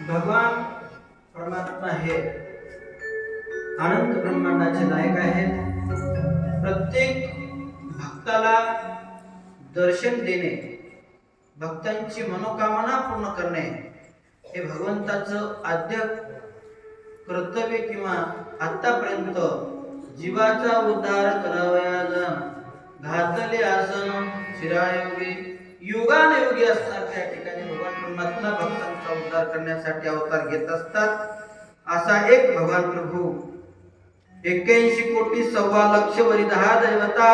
भगवान परमात्मा हे अनंत ब्रह्मांडाचे नायक आहेत. प्रत्येक भक्ताला दर्शन देणे, भक्तांची मनोकामना पूर्ण करणे हे भगवंताचं आद्य कर्तव्य किंवा आतापर्यंत जीवाचा उद्धार करावयाला घातले आसन शिरायोगी युगानयुगी असणार. त्या ठिकाणी भगवान परमात्मा भक्तांचा उद्धार करण्यासाठी अवतार घेत असतात. असा एक भगवान प्रभू 81 कोटी 1.25 लक्ष वरी 10 दैवता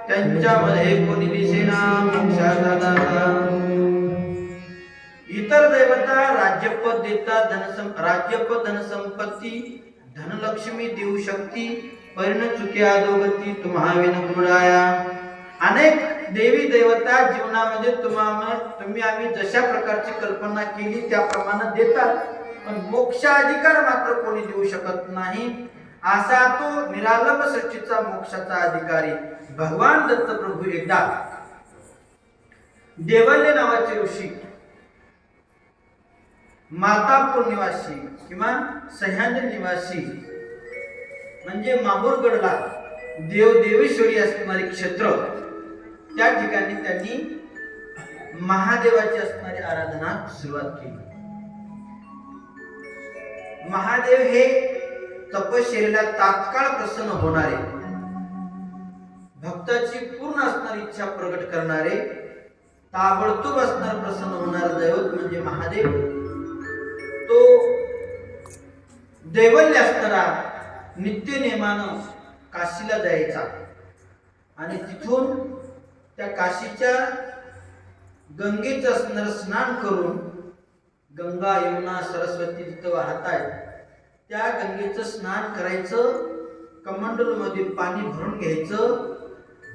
त्यांच्यामध्ये कोणी दिसेना मोक्षाचा दाता. इतर दैवता राज्यपद देतात, राज्यपद धनसंपत्ती धनलक्ष्मी देऊ शकती परिण चुके अधोगती तुम्हा विनगुणाया. अनेक देवी देवता जीवनामध्ये तुम्ही आम्ही जशा प्रकारची कल्पना केली त्याप्रमाणे देतात, पण मोक्षाधिकार मात्र कोणी देऊ शकत नाही. असा तो निरालंब सृष्टीचा मोक्षाचा अधिकारी भगवान दत्त प्रभू एकदा देवल्य नावाचे ऋषी मातापूर निवासी किंवा सह्याद्री निवासी म्हणजे माहूरगडला देवदेवेश्वरी असणारे क्षेत्र, त्या ठिकाणी त्यांनी महादेवाची असणारी आराधना सुरुवात केली. महादेव हे तपश्चर्येला तात्काळ प्रसन्न होणारे, भक्ताची पूर्ण असणारी इच्छा प्रकट करणारे, ताबडतोब असणार प्रसन्न होणारे दैवत म्हणजे महादेव. तो दैवल्य असणारा नित्य नेमानं काशीला जायचा आणि तिथून त्या काशीच्या गंगेचं असणारं स्नान करून, गंगा यमुना सरस्वती जिथं वाहत आहेत त्या गंगेचं स्नान करायचं, कमंडलूमध्ये पाणी भरून घ्यायचं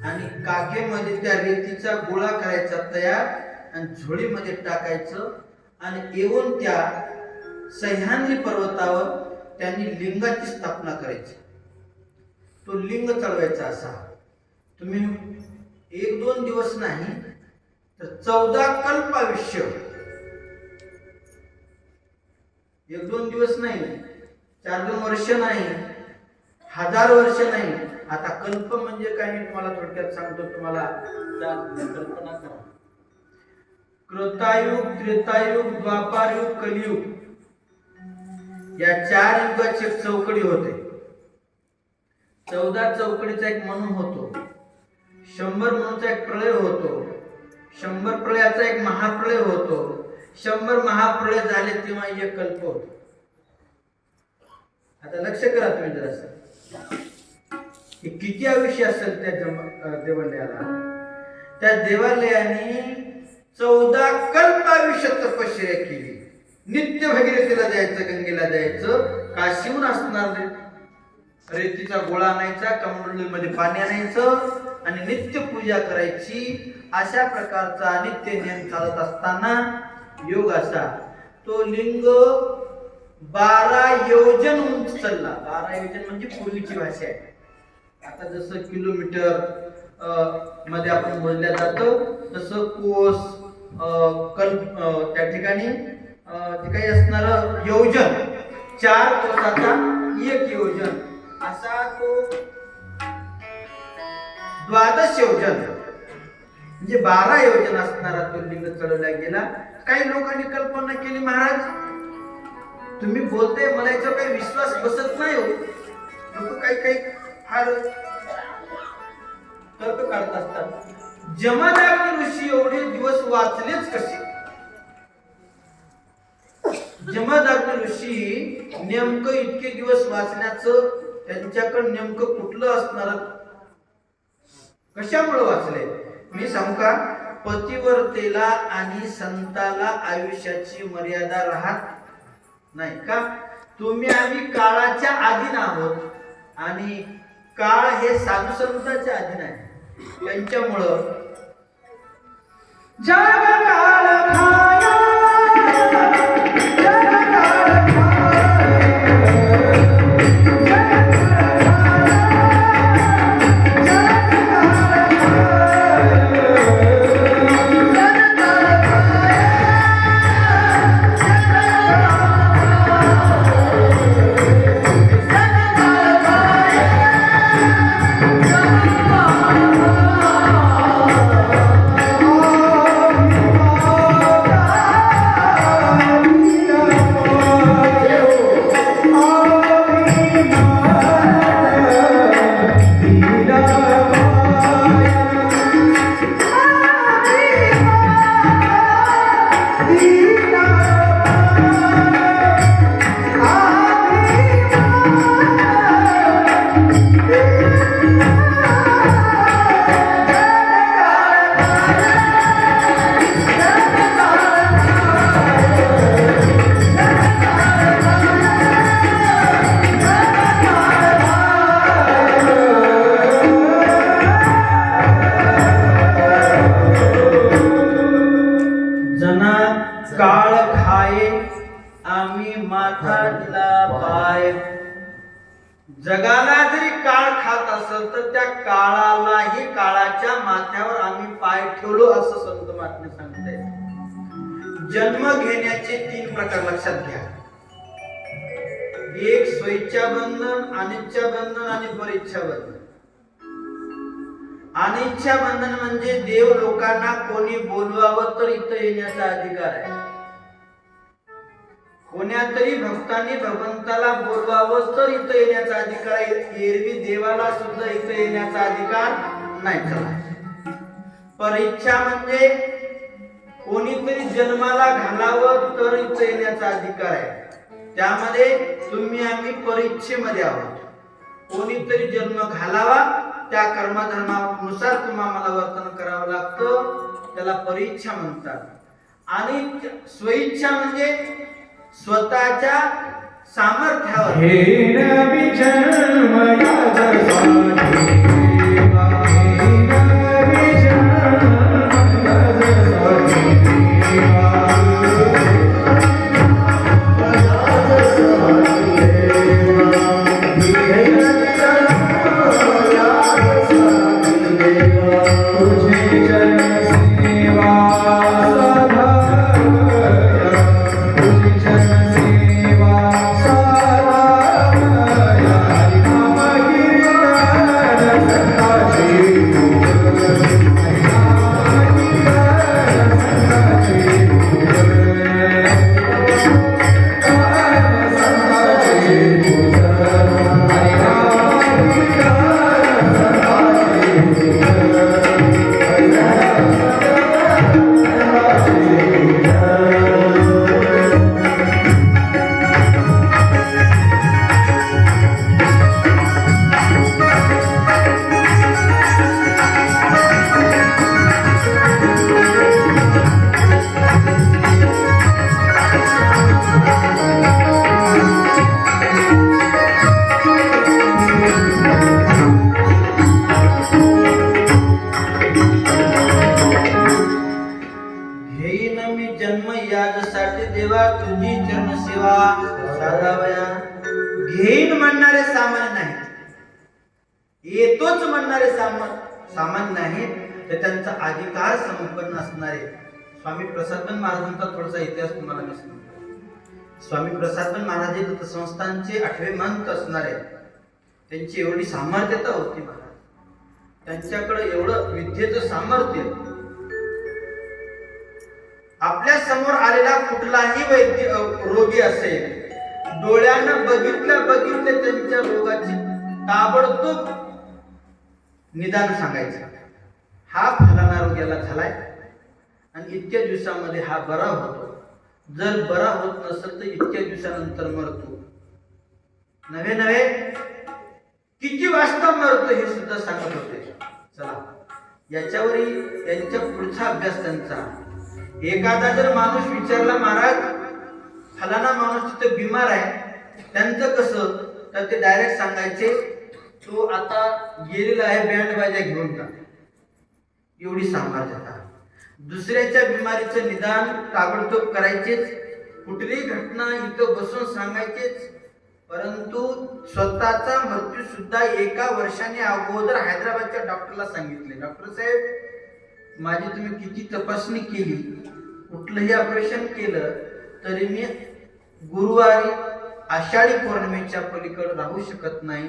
आणि काखेमध्ये त्या रेतीचा गोळा करायचा तयार आणि झोळीमध्ये टाकायचं आणि येऊन त्या सह्याद्री पर्वतावर त्यांनी लिंगाची स्थापना करायची. तो लिंग चढवायचा. असा तुम्ही 1-2 दिवस नाही तर 14 कल्प आयुष्य, 1-2 दिवस नाही, 4-2 वर्ष नाही, 1000 वर्ष नाही. आता कल्प म्हणजे काय मी तुम्हाला थोडक्यात सांगतो, तुम्हाला कल्पना करा. कृतायुग, त्रेतायुग, द्वापारयुग, कलियुग या 4 युगाची एक चौकडी होते. 14 चौकडीचा एक मनू होतो, 100 मनूचा एक प्रलय होतो, 100 प्रलयाचा एक महाप्रलय होतो, 100 महाप्रलय झाले तेव्हा एक कल्प होतो. आता लक्ष करा तुम्ही जरासं, हे किती आयुष्य असेल त्या देवालयाला. त्या देवालयाने 14 कल्प आयुष्य तपश्चर्या केली. नित्य भगीरथीला जायचं, गंगेला जायचं, काशीहून असणार रेतीचा गोळा आणायचा, कमंडलूमध्ये पाणी आणायचं आणि नित्य पूजा करायची. अशा प्रकारचा नित्य नियम चालत असताना योग असा तो लिंग 12 योजन उंच चढला. 12 योजन म्हणजे पूर्वीची भाषा आहे. आता जसं किलोमीटर मध्ये आपण मोजल्या जातं तसं कोस त्या ठिकाणी ते काही असणार योजन, 4 कोसाचा 1 योजन असा तो 12 योजन म्हणजे 12 योजन असणारा तो लिंग चढवला गेला. काही लोकांनी कल्पना केली, महाराज तुम्ही बोलताय मला याच्यावर काही विश्वास बसत नाही हो. लोक काही फार तर्क काढत असतात. जमदग्नी ऋषी एवढे दिवस वाचलेच कसे? जमदग्नी ऋषी नेमकं इतके दिवस वाचण्याचं त्यांच्याकडे नेमकं कुठलं असणार, कशामुळे वाचले? मी सांगू का, पतिव्रतेला आणि संताला आयुष्याची मर्यादा राहत नाही का? तुम्ही आम्ही काळाच्या अधीन आहोत आणि काळ हे साधू संतांच्या अधीन आहे. त्यांच्यामुळं जग काळ जना काळ खाये आम्ही माथा दिला पाय. जगाला जरी काळ खात असेल तर त्या काळालाही काळाच्या माथ्यावर आम्ही पाय ठेवलो असं संत महात्मे सांगताय. जन्म घेण्याचे 3 प्रकार लक्षात घ्या. एक स्वेच्छा बंधन, अनिच्छा बंधन आणि परेच्छा बंधन. अनिच्छा बंधन म्हणजे देव लोकांना कोणी बोलवावं तर इथं येण्याचा अधिकार आहे. कोण्यातरी भक्तांनी भगवंताला बोलवावं तर इथं येण्याचा अधिकार आहे. एरवी देवाला सुद्धा इथं येण्याचा अधिकार नाही. चला, परीक्षा म्हणजे कोणीतरी जन्माला घालावं तर इथं येण्याचा अधिकार आहे. त्यामध्ये तुम्ही आम्ही परीक्षेमध्ये आहोत. कोणीतरी जन्म घालावा, त्या कर्मधर्मानुसार तुम्हाला वर्तन करावं लागतं, त्याला परीक्षा म्हणतात. आणि स्वइच्छा म्हणजे स्वतःच्या सामर्थ्यावर घेईन म्हणणारे सामान्य नाहीत, येतोच म्हणणारे सामान्य नाहीत, तर त्यांचा अधिकार संपन्न असणारे. स्वामी प्रसादन महाराजांचा थोडासा इतिहास तुम्हाला मी सांगतो. स्वामी प्रसादन महाराज हे दत्त संस्थानचे 8वे महंत असणारे. त्यांची एवढी सामर्थ्यता होती महाराज, त्यांच्याकडे एवढं विद्येचं सामर्थ्य. आपल्या समोर आलेला कुठलाही रोगी असेल, डोळ्यानं बघितलं त्यांच्या रोगाची ताबडतोब निदान सांगायचं. हा फलाना रोग याला झालाय आणि इतक्या दिवसामध्ये हा बरा होतो. जर बरा होत नसेल तर इतक्या दिवसानंतर मरतो. नव्हे किती वाजता मरतो हे सुद्धा सांगत होते. चला, याच्यावरही त्यांच्या पुढचा अभ्यास त्यांचा. एखादा जर माणूस विचारला, महाराज फलाना माणूस तिथे बिमार आहे, त्यांचं कसं, तर ते डायरेक्ट सांगायचे, तो आता गेलेला आहे, बँड बाजा घेऊन जा. एवढी सामर्थ्यता. दुसऱ्याच्या बिमारीचं निदान ताबडतोब करायचेच. कुठलीही घटना इथं बसून सांगायचेच. परंतु स्वतःचा मृत्यू सुद्धा 1 वर्षाने अगोदर हैदराबादच्या डॉक्टरला सांगितले, डॉक्टर साहेब माझी तुम्ही किती तपासणी केली, कुठलंही ऑपरेशन केलं तरी मी गुरुवारी आषाढी पौर्णिमेच्या पलीकडे राहू शकत नाही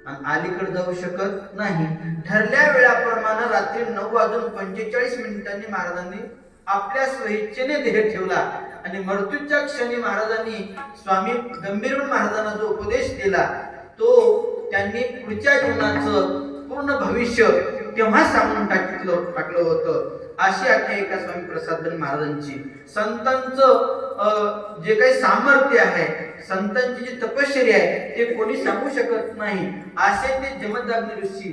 आणि अलीकडे जाऊ शकत नाही. ठरल्या वेळाप्रमाणे रात्री 9:45 महाराजांनी आपल्या स्वइच्छेने देह ठेवला आणि मृत्यूच्या क्षणी महाराजांनी स्वामी गंभीर महाराजांना जो उपदेश दिला तो त्यांनी पुढच्या जीवनाचं पूर्ण भविष्य तेव्हा सांगून टाकलं होतं. अशी आख्यायिका स्वामी प्रसादन महाराजांची. संतांचं जे काही सामर्थ्य आहे, संतांची जी तपश्चर्या आहे, ते कोणी सांगू शकत नाही. असे ते जमदग्नी ऋषी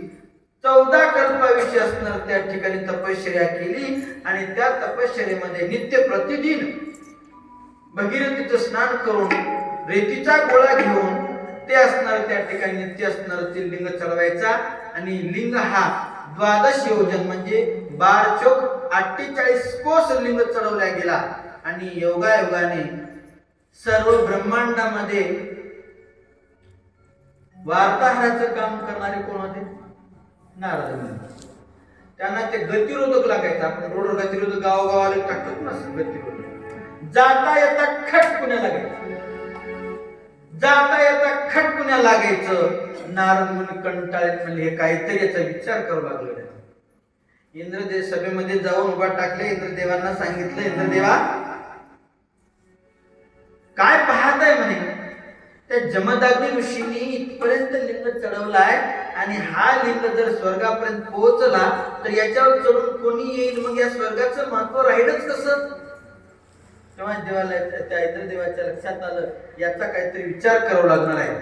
14 कल्पाविषयी असणार त्या ठिकाणी तपश्चर्या केली आणि त्या तपश्चर्येमध्ये नित्य प्रतिदिन भगीरथीचं स्नान करून रेतीचा गोळा घेऊन ते असणार त्या ठिकाणी नित्य असणार ते लिंग चढवायचा. आणि लिंग हा 12 योजन म्हणजे 12 चौक 48 कोस लिंग चढवल्या गेला आणि योगायोगाने सर्व ब्रह्मांडामध्ये वार्ताहराचं काम करणारे कोण होते? नारद मुनी. त्यांना ते गतिरोधक लागायचं. आपण रोडवर गतिरोधक गावागावाला टाकतो ना गतिरोधक. जाता येता खटकुण्या लागायचं. जाता येता खटकुण्या लागायचं. नारद मुनी कंटाळले, म्हणजे हे काहीतरी याचा विचार करावा लागला. इंद्रदेव सभेमध्ये जाऊन उभा टाकले. इंद्रदेवांना सांगितलं, इंद्रदेवा काय पाहताय म्हणे? त्या जमदाग्नी ऋषींनी इथपर्यंत लिंग चढवलाय आणि हा लिंग जर स्वर्गापर्यंत पोहोचला तर याच्यावर चढून कोणी येईल? मग या स्वर्गाचं महत्व राहीलच कसं? तेव्हा देवाला त्या इंद्रदेवाच्या लक्षात आलं, याचा काहीतरी विचार करावा लागणार आहे.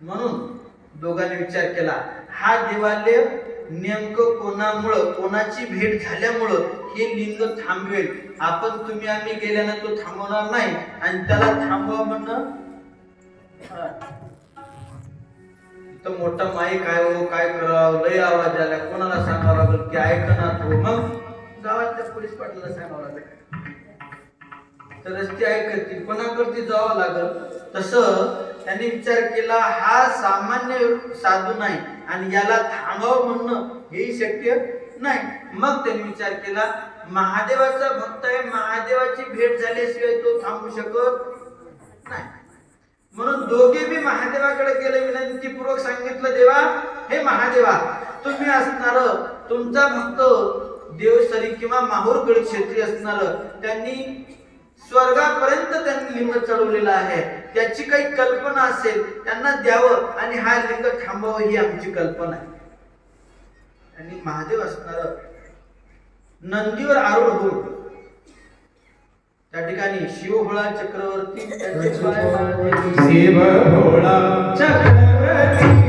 म्हणून दोघांनी विचार केला, हा देवालय नेमकं कोणामुळं, कोणाची भेट झाल्यामुळं हे लिंग थांबवेल. आपण तुम्ही आम्ही गेल्यानं तो थांबवणार नाही आणि त्याला थांबवा म्हणणं तर मोठा माईक आहे हो, काय करावं, लय आवाज आला, कोणाला सांगावं लागेल की ऐकना तो. मग गावातल्या पोलीस पाटलाला सांगावं लागेल तर रस्ते ऐकतील, कोणाकडे जावं लागेल. तसं त्यांनी विचार केला, हा सामान्य साधू नाही आणि याला थांबव म्हणणं हेही शक्य नाही. मग त्यांनी विचार केला, महादेवाचा भक्त आहे, महादेवाची भेट झाल्याशिवाय तो थांबू शकत नाही. म्हणून दोघे बी महादेवाकडे गेले. विनंतीपूर्वक सांगितलं, देवा, हे महादेवा, तुम्ही असणार तुमचा भक्त देवसरी किंवा माहूरगड क्षेत्री असणार, त्यांनी स्वर्गापर्यंत त्यांनी लिंग चढवलेलं आहे, त्याची काही कल्पना असेल त्यांना द्यावं आणि हा लिंग थांबवावं ही आमची कल्पना आहे. आणि महादेव असणार नंदीवर आरूढ होऊन त्या ठिकाणी शिवभोळा चक्रवर्ती शिवभोळा चक्रवर्ती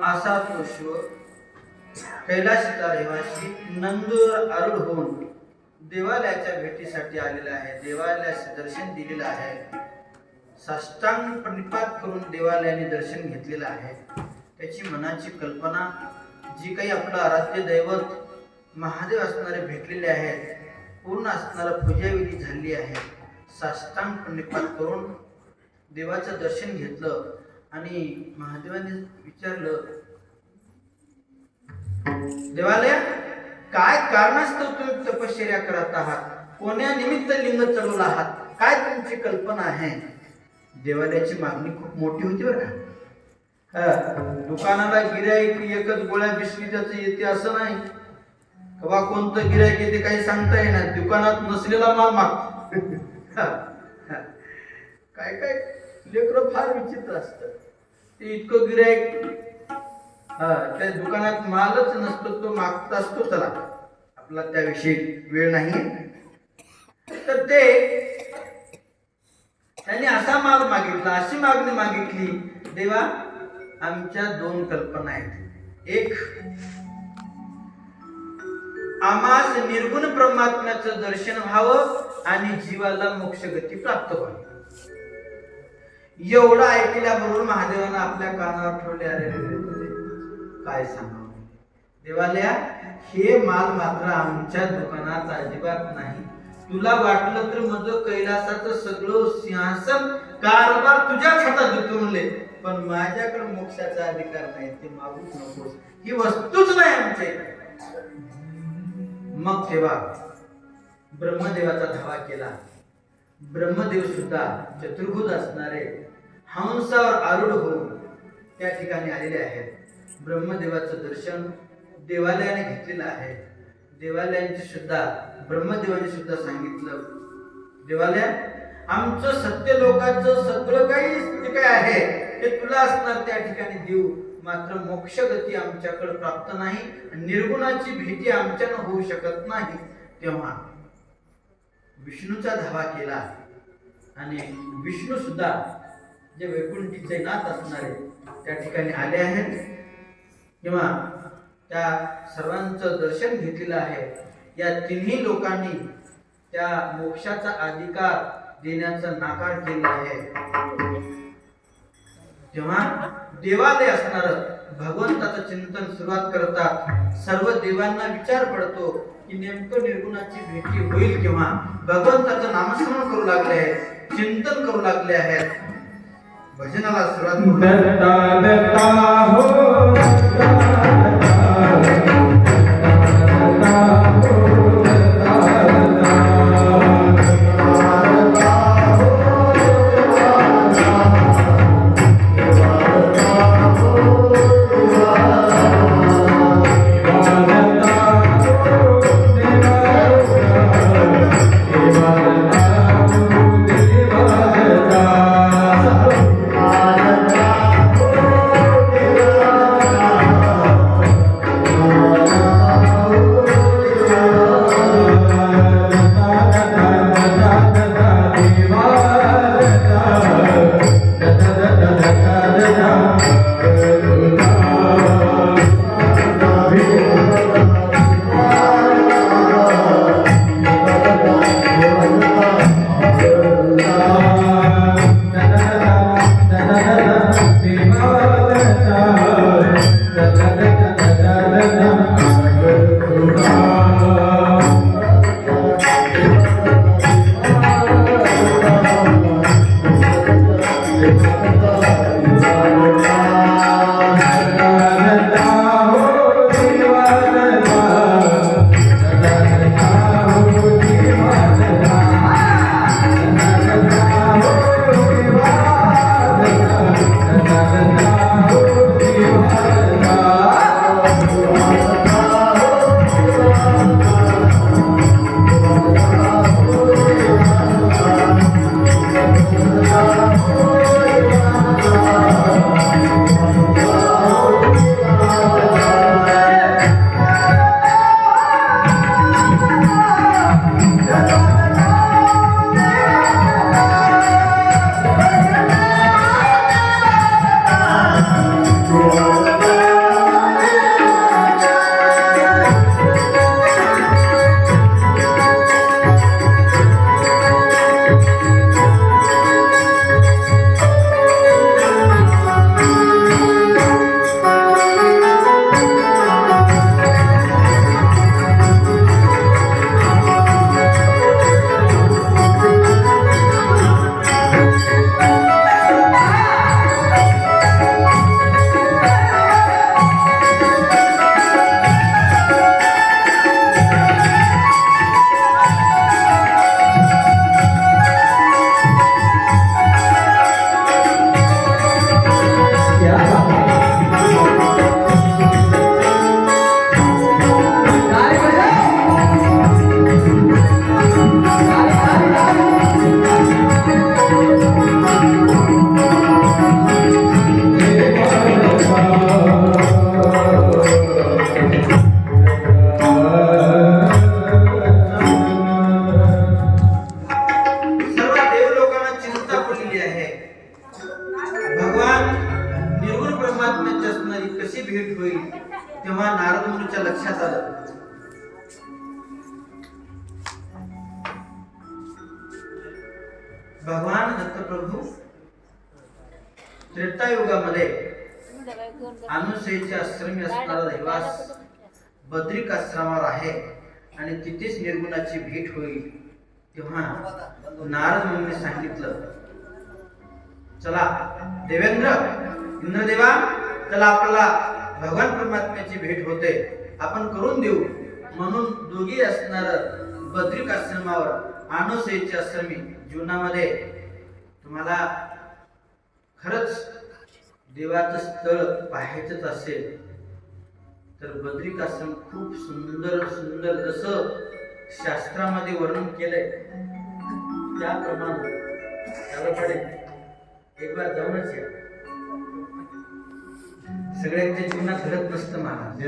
असा तो शिव कैलासचा रहिवासी नंदूर आरूढ होऊन देवालयाच्या भेटीसाठी आलेला आहे. देवालयाचे दर्शन दिलेलं आहे. साष्टांग प्रणिपात करून देवालयाने दर्शन घेतलेलं आहे. त्याची मनाची कल्पना जी काही आपलं आराध्य दैवत महादेव असणारे भेटलेले आहेत, पूर्ण असणारा पूजाविधी झाली आहे. साष्टांग प्रणिपात करून देवाचं दर्शन घेतलं आणि महादेवाने विचारलं, देवालया काय कारणास्तव तुम्ही तपश्चर्या करत आहात? कोण्या निमित्त लिंग चढवला आहात? काय तुमची कल्पना आहे? देवालयाची मागणी खूप मोठी होती बरं का. दुकानाला गिऱ्हाईक एकच गोळ्या बिस्किट त्याचं येते असं नाही. कवा कोणतं गिऱ्हाईक येते काही सांगता येणार. दुकानात नसलेला माल मागतो. काय काय लेकरं फार विचित्र असतं. ते इतकं गिऱ्हाईक त्या दुकानात मालच नसतो, तो मागत असतो. चला आपला त्याविषयी वेळ नाही. तर त्यांनी असा माल मागितला, अशी मागणी मागितली, देवा आमच्या दोन कल्पना आहेत. एक, आम्हास निर्गुण परमात्म्याचं दर्शन व्हावं आणि जीवाला मोक्षगती प्राप्त व्हावी. एवढं ऐकल्याबरोबर महादेवानं आपल्या कानावर ठेवले. अरे काय सांगावं देवालया, हे माल मात्र आमच्या दुकानात अजिबात नाही. तुला वाटलं तर माझं कैलासाचं सगळं सिंहासन कारभार तुझ्याच हातात देतो म्हणले, पण माझ्याकडे मोक्षाचा अधिकार नाही. ते मागूच नकोस, ही वस्तूच नाही आमच्या. मग तेव्हा ब्रह्मदेवाचा धावा केला. ब्रह्मदेव सुद्धा चतुर्भुज असणारे हंसावर आरूढ होऊन त्या ठिकाणी आलेले आहेत. ब्रह्मदेवाचं दर्शन देवालयाने घेतलेलं आहे. देवालयांचे सुद्धा ब्रह्मदेवाने सुद्धा सांगितलं, देवालया आमचं सत्य लोकांचं सगळं काही जे काय आहे ते तुला असणार, त्या ठिकाणी देऊ. मात्र मोक्षगती आमच्याकडे प्राप्त नाही, निर्गुणाची भेटी आमच्यानं होऊ शकत नाही. तेव्हा विष्णूचा धावा केला आणि विष्णू सुद्धा जे वैकुंठीचे नाथ असणारे त्या ठिकाणी आले आहेत. किंवा त्या सर्वांचं दर्शन घेतलेलं आहे. या तिन्ही लोकांनी त्या मोक्षाचा अधिकार देण्याचा नाकार केला आहे. तेव्हा देवालय असणार भगवंताचं चिंतन सुरुवात करतात. सर्व देवांना विचार पडतो की नेमकं निर्गुणाची भेटी होईल केव्हा. भगवंताचं नामस्मरण करू लागले आहेत, चिंतन करू लागले आहेत. भजनाला सुरुवात होईल तेव्हा नारद मुनीच्या लक्षात आलं, भगवान दत्तप्रभू त्रेतायुगामध्ये अनुसयेच्या आश्रमी असणारा रहिवास बद्रिक आश्रमावर आहे आणि तिथेच निर्गुणाची भेट होईल. तेव्हा नारद मुनीने सांगितलं, चला देवेंद्र, इंद्रदेवा, चला आपल्याला भगवान परमात्म्याची भेट होते, आपण करून देऊ. म्हणून दोघी असणार बद्रिक आश्रमावर अनुसयेच्या आश्रमी जीवनामध्ये तुम्हाला खरंच देवाचं स्थळ पाहायचंच असेल तर बद्रिक आश्रम खूप सुंदर सुंदर जसं शास्त्रामध्ये वर्णन केलंय त्याप्रमाणे त्याप्रमाणे एक बार जाऊनच या. सगळ्यांच्या जीवनात घडत नसतं महाराज.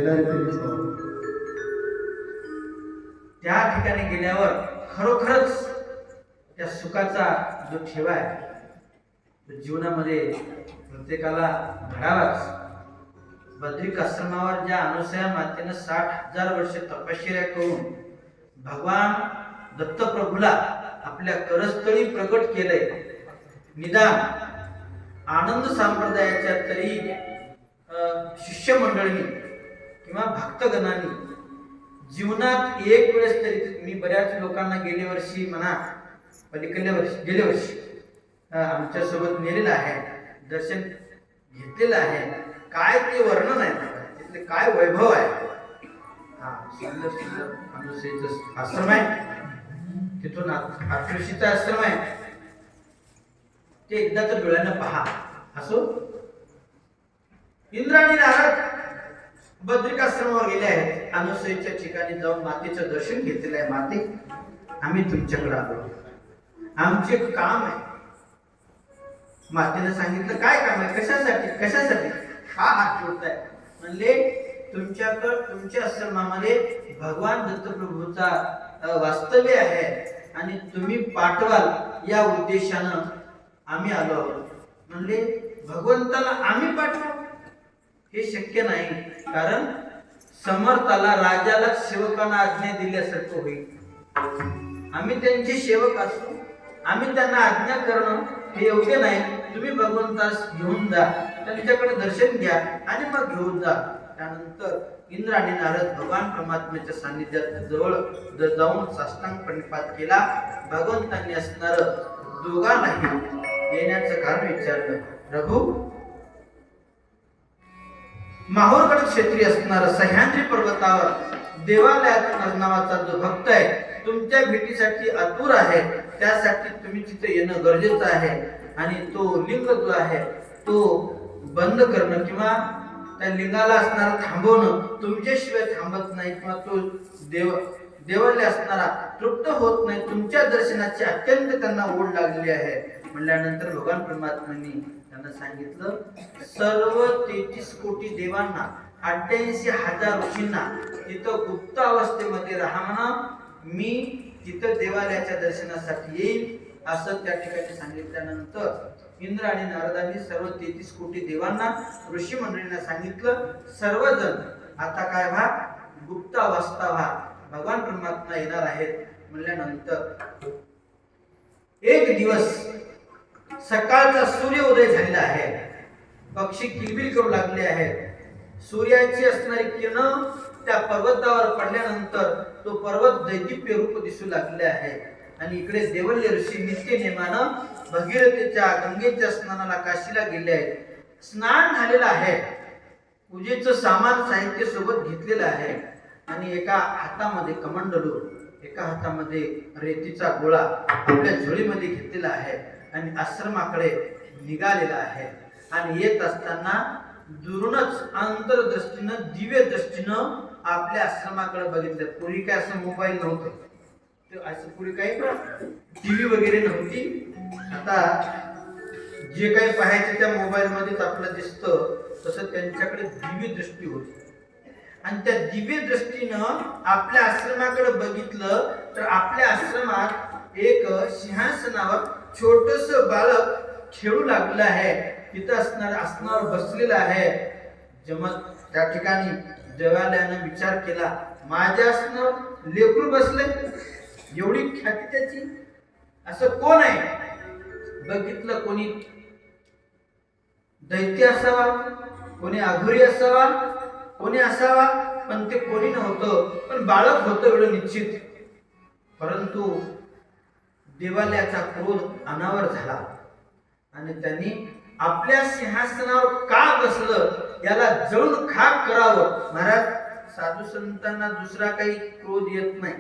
त्या ठिकाणी गेल्यावर खरोखरच त्या सुखाचा जो ठेवा आहे तो जीवनामध्ये प्रत्येकाला घडावाच. बद्रिक आश्रमावर ज्या अनुसया मातेनं 60,000 वर्ष तपश्चर्या करून भगवान दत्तप्रभूला आपल्या करस्थळी प्रकट केलंय, निदान आनंद संप्रदायाच्या तरी शिष्यमंडळींनी किंवा भक्तगणांनी जीवनात एक वेळेस तरी, मी बऱ्याच लोकांना गेल्या वर्षी म्हणा गेल्या वर्षी आमच्या सोबत नेलेलं आहे, दर्शन घेतलेलं आहे. काय ते वर्णन आहे, तिथले काय वैभव आहे. हा सुंदर सुंदर अनुसयेचा आश्रम आहे, तिथून आठवशीचा आश्रम आहे, ते एकदा तर डोळ्यानं पहा. असो, इंद्र आणि नारद बद्रिक आश्रमावर गेले आहेत. अनुसयेच्या ठिकाणी जाऊन मातेचं दर्शन घेतलेलं आहे. माते, आम्ही तुमच्याकडे आलो, आमचे काम आहे. मातेने सांगितलं, काय काम आहे, कशासाठी कशासाठी हा हात जोडताय. म्हणले, तुमच्या आश्रमामध्ये भगवान दत्तप्रभूचा वास्तव्य आहे आणि तुम्ही पाठवाल या उद्देशानं आम्ही आलो आहोत. म्हणले, भगवंताला आम्ही पाठवू हे शक्य नाही, कारण समर्थाला राजाला सेवकांना आज्ञा दिल्यासारखं होईल. आम्ही त्यांचे सेवक असू, आम्ही त्यांना आज्ञा करणं हे योग्य नाही. तुम्ही भगवंतास घेऊन जा, त्यांच्याकडे दर्शन घ्या आणि मग घेऊन जा. त्यानंतर इंद्र आणि नारद भगवान परमात्म्याच्या सान्निध्यात जवळ जाऊन साष्टांग प्रणिपात केला. भगवंतांनी असणार दोघांनाही येण्याचं कारण विचारलं. प्रभू, माहूरगड क्षेत्री असणारा सह्याद्री पर्वतावर देवालयात नावाचा जो भक्त आहे तुमच्या भेटीसाठी आतुर आहे, त्यासाठी तुम्ही तिथे येणं गरजेचं आहे. आणि तो लिंग जो आहे तो बंद करणं किंवा त्या लिंगाला असणारा थांबवणं तुमच्याशिवाय थांबत नाही, किंवा तो देवालय असणारा तृप्त होत नाही. तुमच्या दर्शनाची अत्यंत त्यांना ओढ लागलेली आहे. म्हणल्यानंतर भगवान परमात्म्यांनी त्यांना सांगितलं, सर्व 33 कोटी देवांना 88,000 ऋषींना तिथं गुप्त अवस्थेमध्ये राहा म्हणा, मी तिथं देवालयाच्या दर्शनासाठी येईल असं त्या ठिकाणी सांगितल्यानंतर इंद्र आणि नारदांनी सर्व 33 कोटी देवांना ऋषी मंडळींना सांगितलं, सर्वजण आता काय व्हा, गुप्त अवस्था व्हा, भगवान परमात्मा येणार आहेत. म्हणल्यानंतर एक दिवस सकाळचा सूर्य उदय झालेला आहे, पक्षी किलबिल करू लागले आहेत. सूर्याची असणारी किरण त्या पर्वतावर पडल्यानंतर तो पर्वत दैदिप्य रूप दिसू लागले आहे. आणि इकडे देवल्य ऋषी नित्य नेमानं भगीरथीच्या गंगेच्या स्नानाला काशीला गेले आहेत. स्नान झालेलं आहे, पूजेचं सामान साहित्य सोबत घेतलेलं आहे आणि एका हातामध्ये कमंडलू, एका हातामध्ये रेतीचा गोळा आपल्या झोळीमध्ये घेतलेला आहे आणि आश्रमाकडे निघालेला आहे. आणि येत असताना दुरूनच अंतरदृष्टीनं, दिव्य दृष्टीनं आपल्या आश्रमाकडे बघितलं. पूर्वी काय असं मोबाईल नव्हतं, असं पुढे काही टीव्ही वगैरे नव्हती. आता जे काही पाहायचं त्या मोबाईल मध्येच आपलं दिसतं, तसं त्यांच्याकडे दिव्य दृष्टी होती. आणि त्या दिव्य दृष्टीनं आपल्या आश्रमाकडे बघितलं तर आपल्या आश्रमात एक सिंहासनावर छोटस बालक खेळू लागलं आहे. तिथं असणार बसलेलं आहे. त्या ठिकाणी देवालयानं विचार केला, माझ्यासनं लेकरू बसले, एवढी ख्याती त्याची, असं कोण आहे? बघितलं, कोणी दैत्य असावा, कोणी आघुरी असावा, कोणी असावा, पण ते कोणी नव्हतं, पण बाळक होतं एवढं निश्चित. परंतु देवालयाचा क्रोध अनावर झाला आणि त्यांनी आपल्या सिंहासनावर का बसलं याला जळून खाक करावं. महाराज, साधू संतांना दुसरा काही क्रोध येत नाही,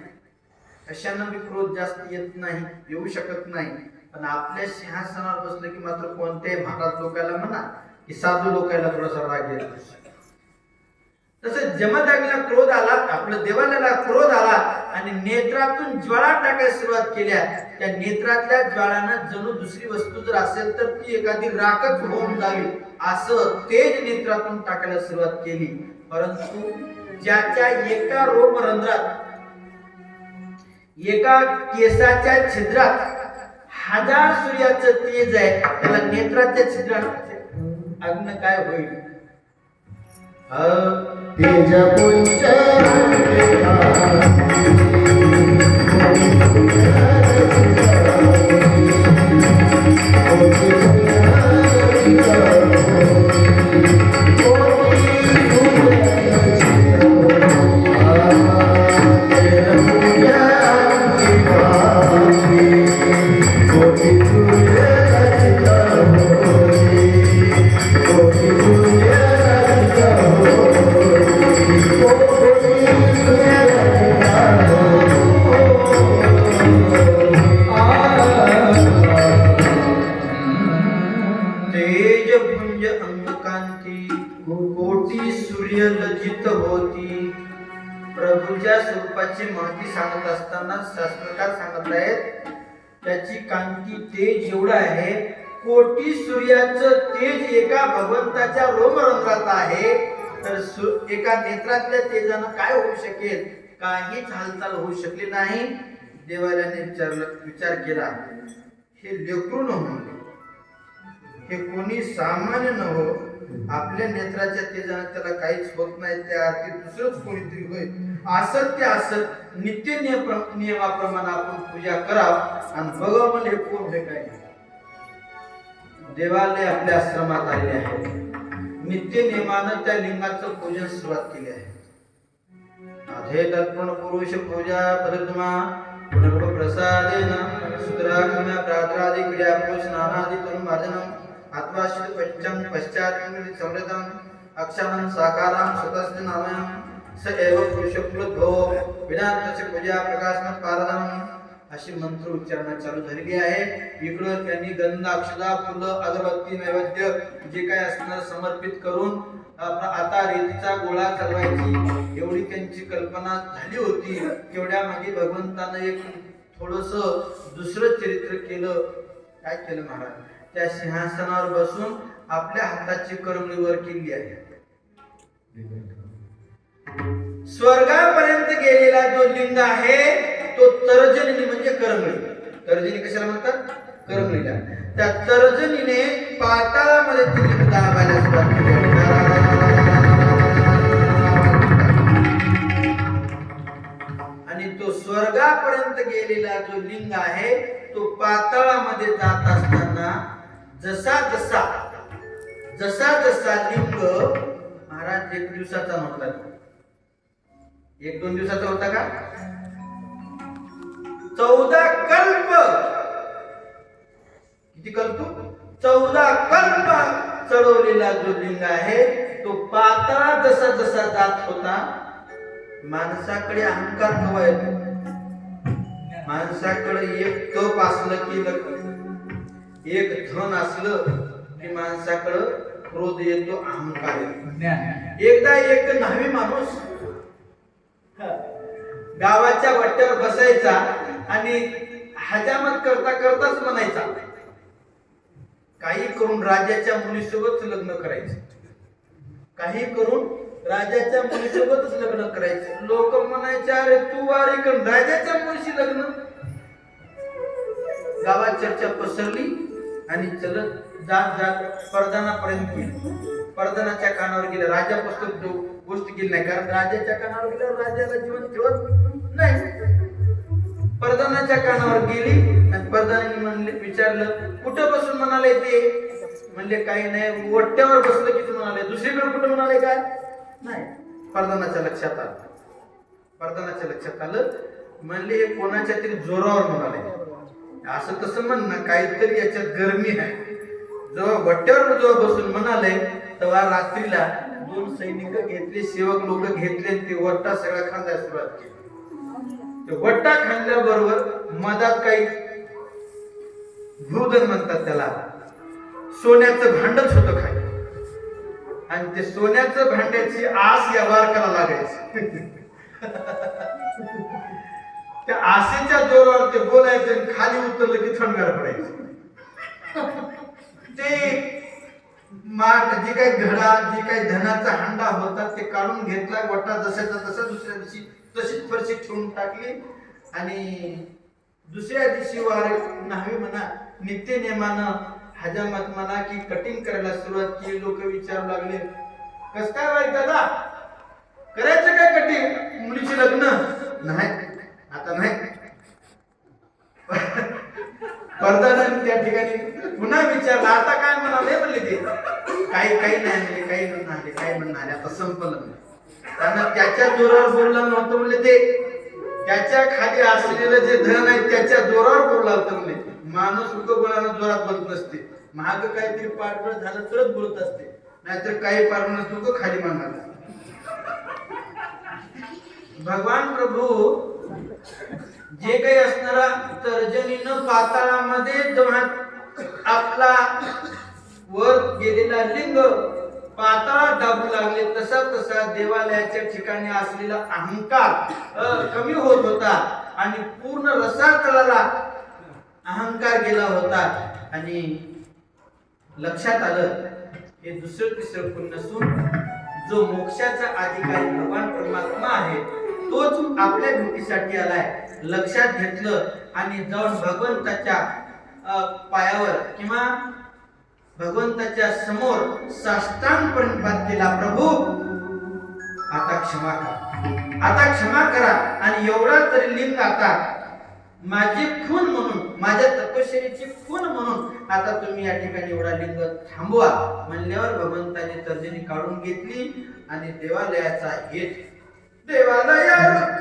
कशानं बी क्रोध जास्त येत नाही, येऊ शकत नाही. पण आपल्या सिंहासनावर बसलं की मात्र कोणत्याही महाराज लोकांना म्हणा की साधू लोकांना थोडासा राग येतो. तसं जमदग्नीला क्रोध आला, आपल्या देवालयाला क्रोध आला आणि नेत्रातून ज्वाळा टाकायला सुरुवात केल्या. त्या नेत्रातल्या ज्वाळानं जणू दुसरी वस्तू जर असेल तर ती एखादी राखच होऊन जावी असं तेज नेत्रातून टाकायला सुरुवात केली. परंतु ज्याच्या एका रोमरंध्रात, एका केसाच्या छिद्रात 1000 सूर्याचं तेज आहे, त्याला नेत्राच्या छिद्रात अग्न काय होईल? तेज पुंज कोटी सूर्य लज्जित होती. प्रभूच्या स्वरूपाची माहिती सांगत असताना शास्त्रकार सांगत आहेत, त्याची कांती तेज एवढं आहे, कोटी सूर्याचं तेज एका भगवंताच्या रोमरंध्रात आहे, तर एका नेत्रातल्या तेजानं काय होऊ शकेल? काहीच हालचाल होऊ शकली नाही. देवालयाने विचार केला, हे लेकरू नव्हे, हे कोणी सामान्य नव्हे, आपल्या नेत्राच्या तेजानं त्याला काहीच होत नाही, त्या अर्थी दुसरंच कोणीतरी होय. असत ते असत नित्य नियमाप्रमाणे आपण पूजा करावं आणि बघावं म्हणजे कोण होय काय. देवालय आपल्या आश्रमात आलेले आहे, नित्य नियमानं त्या लिंगाचं पूजन सुरुवात केली आहे. आधे तर्पण पुरुष पूजा पद्धतमा पुनर्भ प्रसादेन सूत्रागम्य प्रात्रादि क्रिया पुरुष नानादि तनु मार्जनम आत्वाश्रित पंचम पश्चात समृद्धम अक्षरं साकारं स्वतस्य नामयं स एव पुरुषप्लुतो वेदांतस्य पूजा प्रकाशमत पारदम. अशी मंत्र उच्चारण चालू झालेली आहे. इकडं त्यांनी गंध, अक्षता, फुलं, अगरबत्ती, नैवेद्य जे काय असणार समर्पित करून आता रेतीचा गोळा चालवायची एवढी त्यांची कल्पना झाली होती. तेवढ्या मागे भगवंतानं एक थोडस दुसरं चरित्र केलं. काय केलं महाराज? त्या सिंहासनावर बसून आपल्या हाताची करमणी वर केली आहे. स्वर्गापर्यंत गेलेला जो लिंग आहे तो तर्जनी म्हणजे करमणी. तर्जनी कशाला म्हणतात? करमणीला. त्या तर्जनीने पाताळामध्ये ती लिंग दाबायला सुरुवात केली. आणि तो स्वर्गापर्यंत गेलेला जो लिंग आहे तो पाताळामध्ये जात असताना जसा जसा लिंग महाराज 1 दिवसाचा नव्हता, 1-2 दिवसाचा होता का? 14 कल्प. किती कल्प? 14 कल्प चढवलेला जो लिंग आहे तो पाताळात जसा जात होता. माणसाकडे अहंकार कवा येतो? माणसाकडे एक तप असलं की एक धन असलं की माणसाकडे क्रोध येतो, अहंकार येतो. एकदा एक न्हावी माणूस गावाच्या वाट्यावर बसायचा आणि हजामत करताच म्हणायचा, काही करून राजाच्या मुलीसोबत लग्न करायचं, काही करून राजाच्या मुलीसोबतच लग्न करायचं. लोक म्हणायचे, अरे तू वारी कर, राजाच्या मुलीशी लग्न. गावात चर्चा पसरली आणि चलत जात परदानापर्यंत गेली. परदानाच्या कानावर गेलं. राजापासून गोष्ट केली नाही, कारण राजाच्या कानावर गेल्यावर राजाला जीवन ठेवत नाही. परदानाच्या कानावर गेली आणि परदानाने म्हणले, विचारलं कुठं बसून म्हणाले ते? म्हणले काही नाही, वट्ट्यावर बसलं की म्हणाले. दुसरीकडे कुठं म्हणाले काय? नाही. परदानाच्या लक्षात आलं. परदानाच्या लक्षात आलं. म्हणले हे कोणाच्या तरी जोरावर म्हणाले. असं तसं म्हणणं, काहीतरी याच्यात गरमी आहे. जेव्हा वट्ट्यावर जेव्हा बसून म्हणाले तेव्हा रात्रीला 2 सैनिक घेतले, सेवक लोक घेतले, ते वट्टा सगळा खांदायला सुरुवात केली. ते वट्टा खांदल्याबरोबर मधात काही भूदन म्हणतात त्याला, सोन्याचं भांडच होतं खाली. आणि ते सोन्याचं भांड्याची आस या बारकाला लागायची. त्या आसेच्या जोरावर ते बोलायचं आणि खाली उतरलं की थंडगार पडायचं. ते माठ जे काही घडा, जे काही धनाचा हांडा होता ते काढून घेतला. वट्टा जसाचा तसा दुसऱ्या दिवशी तशीच फरशी ठेवून टाकली. आणि दुसऱ्या दिवशी वारे न्हावी म्हणा, नित्य नेमानं हजामत म्हणा की कटिंग करायला सुरुवात केली. लोक विचारू लागले, कस काय वाईट दादा, करायचं काय कटिंग? मुलीचे लग्न नाही, आता नाही. परदानाने त्या ठिकाणी पुन्हा विचारलं, आता काय म्हणाले? म्हणले ते काही नाही म्हणले, काही म्हणणार, काही म्हणणार, आता संपलं. त्यांना त्याच्या जोरावर बोलला नव्हतं म्हणले, ते त्याच्या खाली असलेलं जे धन आहे त्याच्या जोरावर बोलला होतं म्हणले. माणूस बोलायला जोरात बोलत नसते, महाग काहीतरी पाठबळ झालं तरच बोलत असते, नाहीतर काही पाठवणं लोक खाली मानणार. भगवान प्रभू जे काही असणारा तर्जनीनं पाताळामध्ये जेव्हा आपला वर गेलेला लिंग पाताळात दाबू लागले, तसा तसा देवालयाच्या ठिकाणी असलेला अहंकार कमी होत होता आणि पूर्ण रसातळाला अहंकार गेला होता. आणि लक्षात आलं हे दुसरं तिसरं कोण नसून जो मोक्षाचा अधिकारी भगवान परमात्मा आहे तोच आपल्या भेटीसाठी आलाय. लक्षात घेतलं आणि जाऊन भगवंताच्या पायावर किंवा भगवंताच्या समोर साष्टांग प्रणिपात केला. प्रभू आता क्षमा करा, आता क्षमा करा. आणि एवढा तरी लिंग आता माझी खून म्हणून, माझ्या तपश्चर्येची खून म्हणून आता तुम्ही या ठिकाणी एवढा लिंग थांबवा म्हणल्यावर भगवंताने तर्जनी काढून घेतली आणि देवालयाचा हेत देवालयावर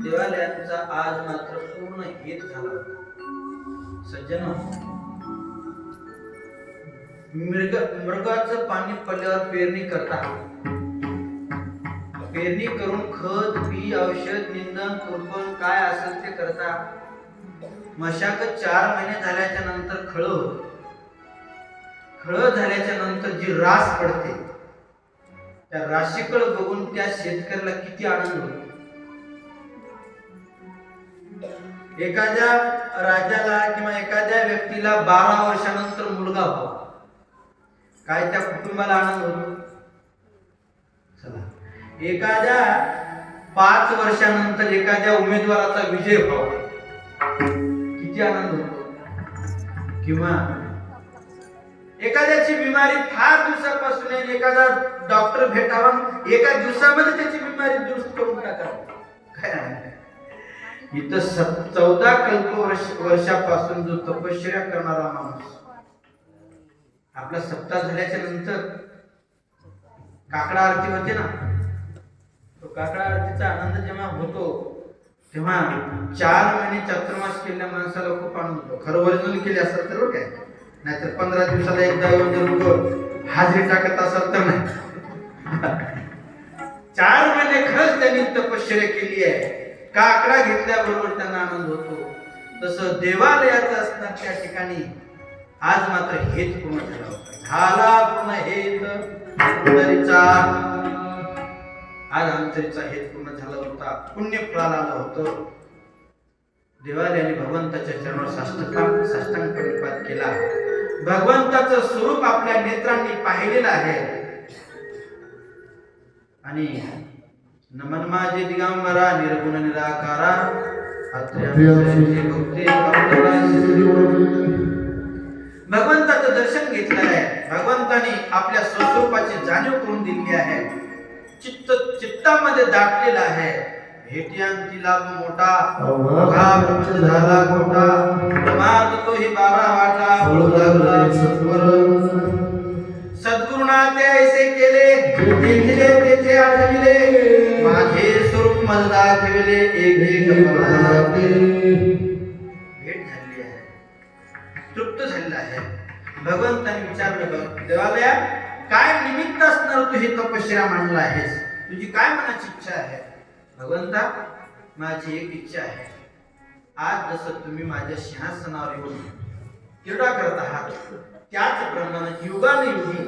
देवालयांचा आज मात्र पूर्ण हेत झाला. सज्जन, मृगाचं पाणी पडल्यावर पेरणी करता, पेरणी करून खत बी औषध निंदन कुरपण काय असेल ते करता. मशागत 4 महिने झाल्याच्या नंतर खळ झाल्याच्या नंतर जी रास पडते त्या राशीकडे बघून त्या शेतकऱ्याला किती आनंद होतो. एखाद्या राजाला किंवा एखाद्या व्यक्तीला 12 वर्षानंतर मुलगा व्हावा, काय त्या कुटुंबाला आनंद होतो. चला, एखाद्या 5 वर्षानंतर एखाद्या उमेदवाराचा विजय व्हावा, किती आनंद होतो. किंवा एखाद्याची बिमारी फार दिवसापासून आहे, एखादा डॉक्टर भेटावा, एका दिवसामध्ये त्याची बिमारी दुरुस्त करून टाकावी. काय आहे इथं 14 वर्षापासून जो तपश्चर्या करणारा माणूस आपला सप्ताह झाल्याच्या नंतर काकडा आरती होते ना, तो काकडा आरतीचा आनंद जेव्हा होतो तेव्हा 4 महिने चातुर्मास केलेल्या माणसाला खूप आनंद होतो. खरं वर्जन केले असेल तर काय, नाहीतर 15 दिवसाला एकदा येऊन जर लोक हाजरी टाकत असाल तर नाही. 4 महिने खरंच त्यांनी तपश्चर्या केली आहे. काकडा घेतल्याबरोबर त्यांना आनंद होतो. तसं देवालयाचं असणार त्या ठिकाणी आज मात्र हेच पूर्ण झालं होतं. झाला पूर्ण हेत अंतरीचा, आज अंतरीचा हेत पूर्ण झाला होता. पुण्य फळाला आलं होतं. देवालयाने भगवंताच्या चरणावर साष्टांग प्रणिपात केला. भगवंताचं स्वरूप आपल्या नेत्रांनी पाहिलेलं आहे. आणि नमन माझे दिगंबरा निर्गुण निराकारा भगवंताचं दर्शन घेतलं आहे. भगवंताने आपल्या स्वरूपाची जाणीव करून दिली आहे. चित्तामध्ये दाटलेला आहे. भेटियांती लाभ मोठा झाला खोटा माग तो ही 12 वाटा बोलू लागला सद्गुरुनाथ ऐसे केले जिथे तेथे आढळले माझे स्वरूप मला दाखविले एक भेट झाली आहे. तृप्त झालेला आहे. भगवंताने विचारलं देवालया काय निमित्त असणार तू हे तपश्चर्या मांडला आहेस, तुझी काय मनाची इच्छा आहे. भगवंता माझी एक इच्छा आहे. आज जसं तुम्ही माझ्या सिंहासनावर येऊन क्रीडा करत आहात त्याचप्रमाणे युगानुयुगी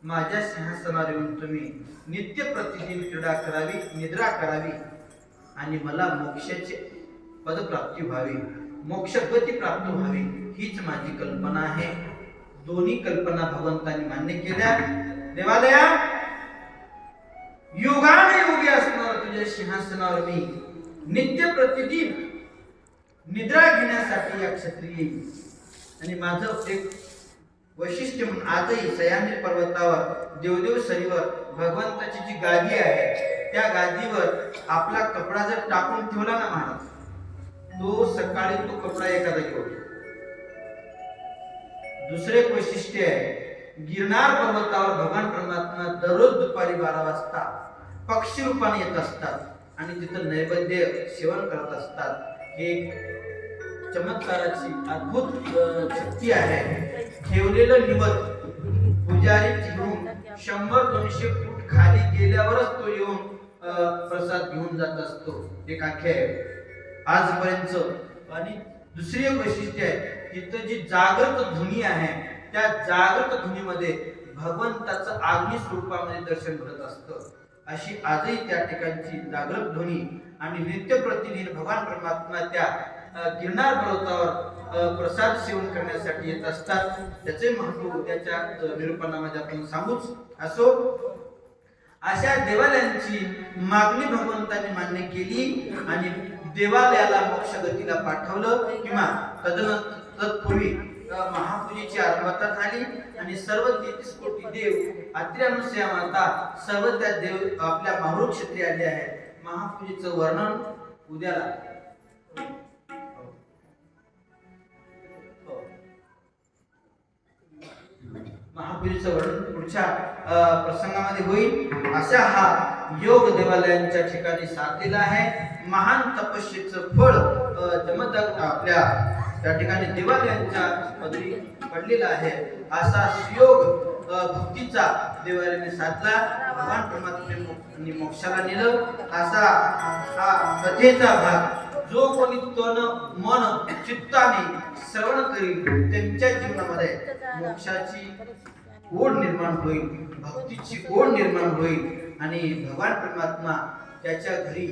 माझ्या सिंहासनावर येऊन तुम्ही नित्य प्रतिदिन क्रीडा करावी, निद्रा करावी आणि मला मोक्षाची पदप्राप्ती व्हावी, मोक्षगती प्राप्त व्हावी हीच माझी कल्पना आहे. दोन्ही कल्पना भगवंतांनी मान्य केल्या. देवालया युगानुयुगी असणार तुझ्या सिंहासनावर मी नित्य प्रतिदिन निद्रा घेण्यासाठी या क्षत्रिय येईल. आणि माझं एक वैशिष्ट्य म्हणून आजही सह्याद्री पर्वतावर देवदेव सरीवर भगवंताची जी गादी आहे त्या गादीवर आपला कपडा जर टाकून ठेवला ना महाराज, तो सकाळी तो कपडा एखादा घेऊन. दुसरे एक वैशिष्ट्य आहे, गिरनार पर्वतावर भगवान परमात्मा दररोज दुपारी 12 वाजता पक्षी रूपाने येत असतात आणि तिथं नैवेद्य सेवन करत असतात. हे चमत्काराची अद्भुत शक्ती आहे. ठेवलेलं निवत पुजारी घेऊन 100-200 फूट खाली गेल्यावरच तो येऊन प्रसाद घेऊन जात असतो. एक आख्या आहे आजपर्यंत. आणि दुसरी एक वैशिष्ट्य आहे, तिथं जी जागृत ध्वनी आहे त्या जागृत ध्वनीमध्ये भगवंताचं आग्नी स्वरूपामध्ये दर्शन घडत असतं. अशी आजही त्या ठिकाणची जागृत ध्वनी आणि नित्य प्रतिदिन भगवान परमात्मा त्या गिरनार पर्वतावर प्रसाद सेवन करण्यासाठी येत असतात. त्याचे महत्व त्याच्या निरूपणामध्ये आपण सांगूच. असो अशा देवालयांची मागणी भगवंतांनी मान्य केली आणि देवालयाला मोक्षगतीला पाठवलं. किंवा तत्पूर्वी महापूजेची आरंभता झाली आणि सर्व 33 कोटी देव अत्रि अनुसया माता सर्व त्या देव आपल्या माहूर क्षेत्री आले आहेत. महापूजेचं वर्णन उद्याला महापूजेचं वर्णन पुढच्या प्रसंगामध्ये होईल. असा हा योग देवालयांच्या ठिकाणी साधलेला आहे. महान तपस्येचं फळ जमदग्न आपल्या त्या ठिकाणी देवालयांच्या पदरी पडलेला आहे. असा सुयोग भक्तीचा देवालयाने साधला. भगवान परमात्म्याने मोक्षाला नेलं. असा हा कथेचा भाग जो कोणी तन मन चित्ताने श्रवण करील त्यांच्या जीवनामध्ये मोक्षाची ओढ निर्माण होईल, भक्तीची ओढ निर्माण होईल आणि भगवान परमात्मा त्याच्या घरी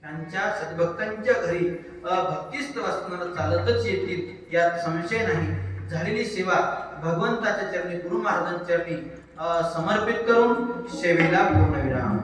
त्यांच्या सद्भक्तांच्या घरी भक्तिस्थ असताना चालतच येतील यात संशय नाही. झालेली सेवा भगवंताच्या चरणी गुरु महाराजांच्या चरणी समर्पित करून सेवेला पूर्णविराम.